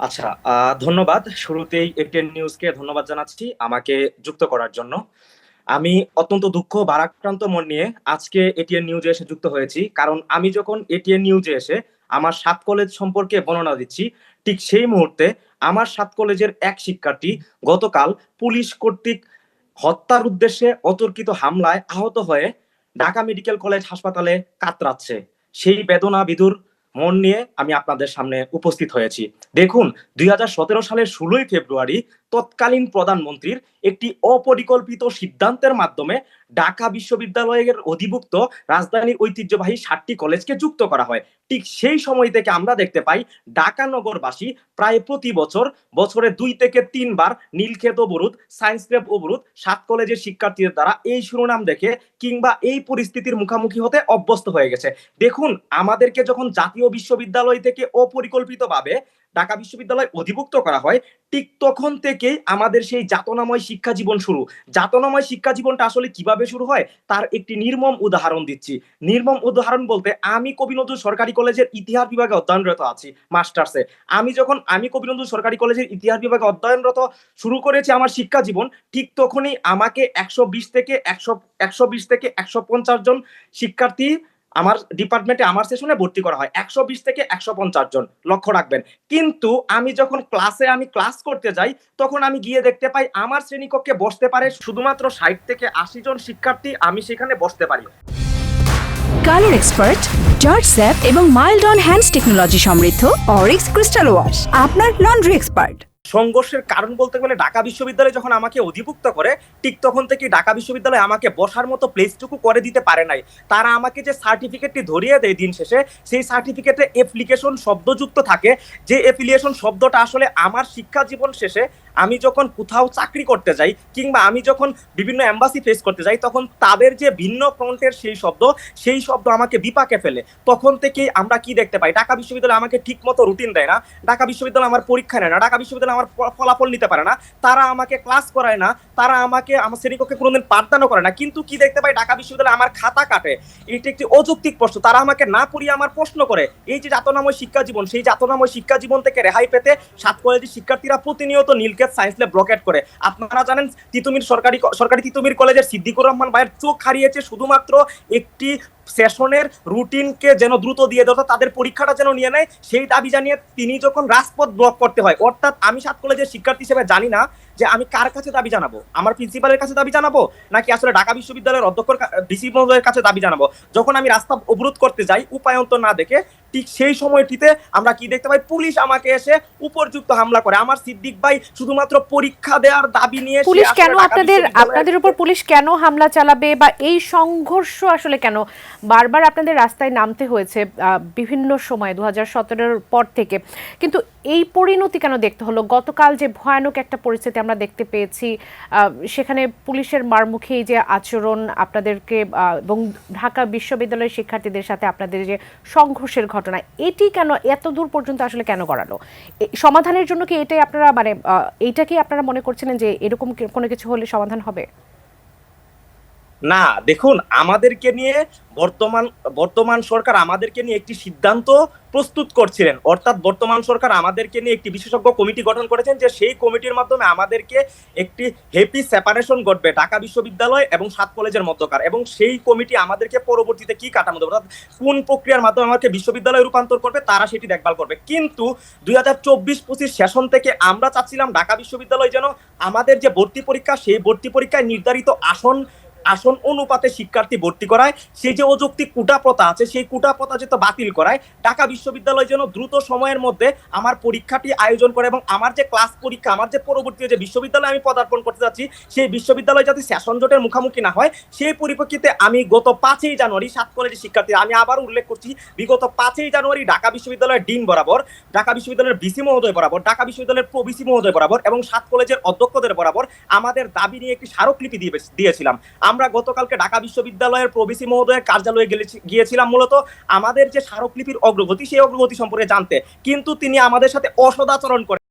আচ্ছা, ধন্যবাদ। শুরুতেই এটিএন নিউজকে ধন্যবাদ জানাচ্ছি আমাকে যুক্ত করার জন্য। আমি অত্যন্ত দুঃখ ভারাক্রান্ত মন নিয়ে আজকে এটিএন নিউজে এসে যুক্ত হয়েছি। কারণ আমি যখন এটিএন নিউজে এসে আমার ৭ কলেজ সম্পর্কে বর্ণনা দিচ্ছি, ঠিক সেই মুহূর্তে আমার ৭ কলেজের এক শিক্ষার্থী গতকাল পুলিশ কর্তৃক হত্যার উদ্দেশ্যে অতর্কিত হামলায় আহত হয়ে ঢাকা মেডিকেল কলেজ হাসপাতালে কাতরাচ্ছে। সেই বেদনা বিধুর মন নিয়ে আমি আপনাদের সামনে উপস্থিত হয়েছি। দেখুন, ২০১৭ সালের ১৬ই ফেব্রুয়ারি তৎকালীন প্রধানমন্ত্রীর একটি অপরিকল্পিত সিদ্ধান্তের মাধ্যমে ঢাকা বিশ্ববিদ্যালয়ের অধিভুক্ত রাজধানীর ঐতিহ্যবাহী ৭টি কলেজকে যুক্ত করা হয়। ঠিক সেই সময় থেকে আমরা দেখতে পাই ঢাকা নগরবাসী প্রায় প্রতি বছর বছরে ২ থেকে ৩ বার নীলক্ষেত অবরোধ, সায়েন্স ল্যাব অবরোধ ৭ কলেজের শিক্ষার্থীদের দ্বারা এই শিরোনাম দেখে কিংবা এই পরিস্থিতির মুখোমুখি হতে অভ্যস্ত হয়ে গেছে। দেখুন, আমাদেরকে যখন জাতীয় বিশ্ববিদ্যালয় থেকে অপরিকল্পিতভাবে ঢাকা বিশ্ববিদ্যালয় অধিভুক্ত করা হয়, ঠিক তখন থেকেই আমাদের সেই যাতনাময় শিক্ষা জীবন শুরু। যাতনাময় শিক্ষা জীবনটা আসলে কিভাবে শুরু হয় তার একটি নির্মম উদাহরণ দিচ্ছি। নির্মম উদাহরণ বলতে, আমি কবি নজরুল সরকারি কলেজের ইতিহাস বিভাগে অধ্যয়নরত আছি মাস্টার্সে। আমি কবি নজরুল সরকারি কলেজের ইতিহাস বিভাগে অধ্যয়নরত শুরু করেছি আমার শিক্ষা জীবন, ঠিক তখনই আমাকে ১২০ থেকে ১৫০ জন শিক্ষার্থী আমার ডিপার্টমেন্টে আমার সেশনে ভর্তি করা হয়। ১২০ থেকে ১৫০ জন, লক্ষ্য রাখবেন। কিন্তু আমি যখন ক্লাস করতে যাই, তখন আমি গিয়ে দেখতে পাই আমার শ্রেণীকক্ষে বসতে পারে শুধুমাত্র ৬০ থেকে ৮০ জন শিক্ষার্থী, আমি সেখানে বসতে পারি। কালার এক্সপার্ট, জর্জ স্যাপ এবং মাইল্ড অন হ্যান্ডস টেকনোলজি সমৃদ্ধ অরিক্স ক্রিস্টাল ওয়াশ আপনার লন্ড্রি এক্সপার্ট। সংঘর্ষের কারণ বলতে গেলে, ঢাকা বিশ্ববিদ্যালয় যখন আমাকে অধিভুক্ত করে, ঠিক তখন থেকে ঢাকা বিশ্ববিদ্যালয় আমাকে বসার মতো প্লেসটুকু করে দিতে পারে নাই। তারা আমাকে যে সার্টিফিকেটটি ধরিয়ে দেয় দিন শেষে, সেই সার্টিফিকেটে অ্যাপ্লিকেশন শব্দযুক্ত থাকে, যে অ্যাফিলিয়েশন শব্দটা আসলে আমার শিক্ষা জীবন শেষে আমি যখন কোথাও চাকরি করতে যাই কিংবা আমি যখন বিভিন্ন এম্বাসি ফেস করতে যাই, তখন তাদের যে ভিন্ন ফ্রন্টের সেই শব্দ আমাকে বিপাকে ফেলে। তখন থেকেই আমরা কি দেখতে পাই, ঢাকা বিশ্ববিদ্যালয় আমাকে ঠিক মতো রুটিন দেয় না, ঢাকা বিশ্ববিদ্যালয় আমার পরীক্ষা নেয় না, ঢাকা বিশ্ববিদ্যালয় আমার ফলাফল নিতে পারে না, তারা আমাকে ক্লাস করায় না, তারা আমাকে আমার শ্রেণীকক্ষে কোনোদিন পাঠদানও করে না। কিন্তু কি দেখতে পাই, ঢাকা বিশ্ববিদ্যালয় আমার খাতা কাটে। এটি একটি অযৌক্তিক প্রশ্ন, তারা আমাকে না পড়িয়ে আমার প্রশ্ন করে। এই যে যাতনাময় শিক্ষা জীবন, সেই যাতনাময় শিক্ষা জীবন থেকে রেহাই পেতে ৭ কলেজের শিক্ষার্থীরা প্রতিনিয়ত নীলক্ষেত সায়েন্স ল্যাব ব্লকেট করে। আপনারা জানেন, সরকারি তিতুমির কলেজের সিদ্দিকুর রহমান ভাইয়ের চোখ হারিয়েছে শুধুমাত্র একটি সেশনের রুটিনকে যেন দ্রুত দিয়ে দেওয়া, তাদের পরীক্ষাটা যেন নিয়ে নেয়, সেই দাবি জানিয়ে তিনি যখন রাজপথ ব্লক করতে হয়। অর্থাৎ আমি ৭ কলেজের শিক্ষার্থী হিসেবে জানি না যে আমি কার কাছে দাবি জানাবো, আমার প্রিন্সিপালের কাছে দাবি জানাবো নাকি আসলে ঢাকা বিশ্ববিদ্যালয়ের অধ্যক্ষ ডিসি মহোদয়ের কাছে দাবি জানাবো। যখন আমি রাস্তা অবরোধ করতে যাই উপায়ন্তর না দেখে, ঠিক সেই সময়টিতে আমরা কি দেখতে পাই, পুলিশ আমাকে এসে উপর্যুক্ত হামলা করে। আমার সিদ্দিক ভাই শুধুমাত্র পরীক্ষা দেওয়ার দাবি নিয়ে পুলিশ কেন আপনাদের উপর পুলিশ কেন হামলা চালাবে, বা এই সংঘর্ষ আসলে কেন বারবার আপনাদের রাস্তায় নামতে হয়েছে বিভিন্ন সময় ২০১৭-র পর থেকে, কিন্তু এই পরিণতি কেন দেখতে হলো? গতকাল যে ভয়ানক একটা পরিস্থিতি আমরা দেখতে পেয়েছি, সেখানে পুলিশের মারমুখী যে আচরণ আপনাদেরকে এবং ঢাকা বিশ্ববিদ্যালয়ের শিক্ষার্থীদের সাথে আপনাদের যে সংঘর্ষের ঘটনা, এটি কেন এত দূর পর্যন্ত আসলে কেন গড়ালো? সমাধানের জন্য কি এটাই আপনারা এইটাকেই আপনারা মনে করছিলেন যে এরকম কোনো কিছু হলে সমাধান হবে? না, দেখুন, আমাদেরকে নিয়ে বর্তমান সরকার আমাদেরকে নিয়ে একটি সিদ্ধান্ত প্রস্তুত করছিলেন। অর্থাৎ বর্তমান সরকার আমাদেরকে নিয়ে একটি বিশেষজ্ঞ কমিটি গঠন করেছেন, যে সেই কমিটির মাধ্যমে আমাদেরকে একটি হ্যাপি সেপারেশন ঘটবে ঢাকা বিশ্ববিদ্যালয় এবং ৭ কলেজের মধ্যকার, এবং সেই কমিটি আমাদেরকে পরবর্তীতে কি কাঠামো দেবে, অর্থাৎ কোন প্রক্রিয়ার মাধ্যমে আমাকে বিশ্ববিদ্যালয়ে রূপান্তর করবে, তারা সেটি দেখভাল করবে। কিন্তু ২০২৪-২৫ সেশন থেকে আমরা চাচ্ছিলাম ঢাকা বিশ্ববিদ্যালয় যেন আমাদের যে ভর্তি পরীক্ষা, সেই ভর্তি পরীক্ষায় নির্ধারিত আসন অনুপাতে শিক্ষার্থী ভর্তি করায়, সেই যে অযৌক্তিক কোটা প্রথা আছে, সেই কোটা প্রথা যেন বাতিল করায়, ঢাকা বিশ্ববিদ্যালয় যেন দ্রুত সময়ের মধ্যে আমার পরীক্ষাটি আয়োজন করে, এবং আমার যে ক্লাস পরীক্ষা, আমার যে পরবর্তী যে বিশ্ববিদ্যালয়ে আমি পদার্পণ করতে যাচ্ছি, সেই বিশ্ববিদ্যালয় যাতে সেশন জটের মুখোমুখি না হয়, সেই পরিপ্রেক্ষিতে আমি গত 5ই জানুয়ারি 7 কলেজের শিক্ষার্থী, আমি আবার উল্লেখ করছি, বিগত 5ই জানুয়ারি ঢাকা বিশ্ববিদ্যালয়ের ডিন বরাবর, ঢাকা বিশ্ববিদ্যালয়ের ভিসি মহোদয় বরাবর, ঢাকা বিশ্ববিদ্যালয়ের প্রভিসি মহোদয় বরাবর এবং 7 কলেজের অধ্যক্ষদের বরাবর আমাদের দাবি নিয়ে একটি স্মারকলিপি দিয়েছিলাম। আমরা গতকালকে ঢাকা বিশ্ববিদ্যালয়ের প্রভিসি মহোদয়ের কার্যালয়ে গিয়েছিলাম মূলত আমাদের যে স্মারকলিপির অগ্রগতি, সেই অগ্রগতি সম্পর্কে জানতে, কিন্তু তিনি আমাদের সাথে অসদাচরণ করে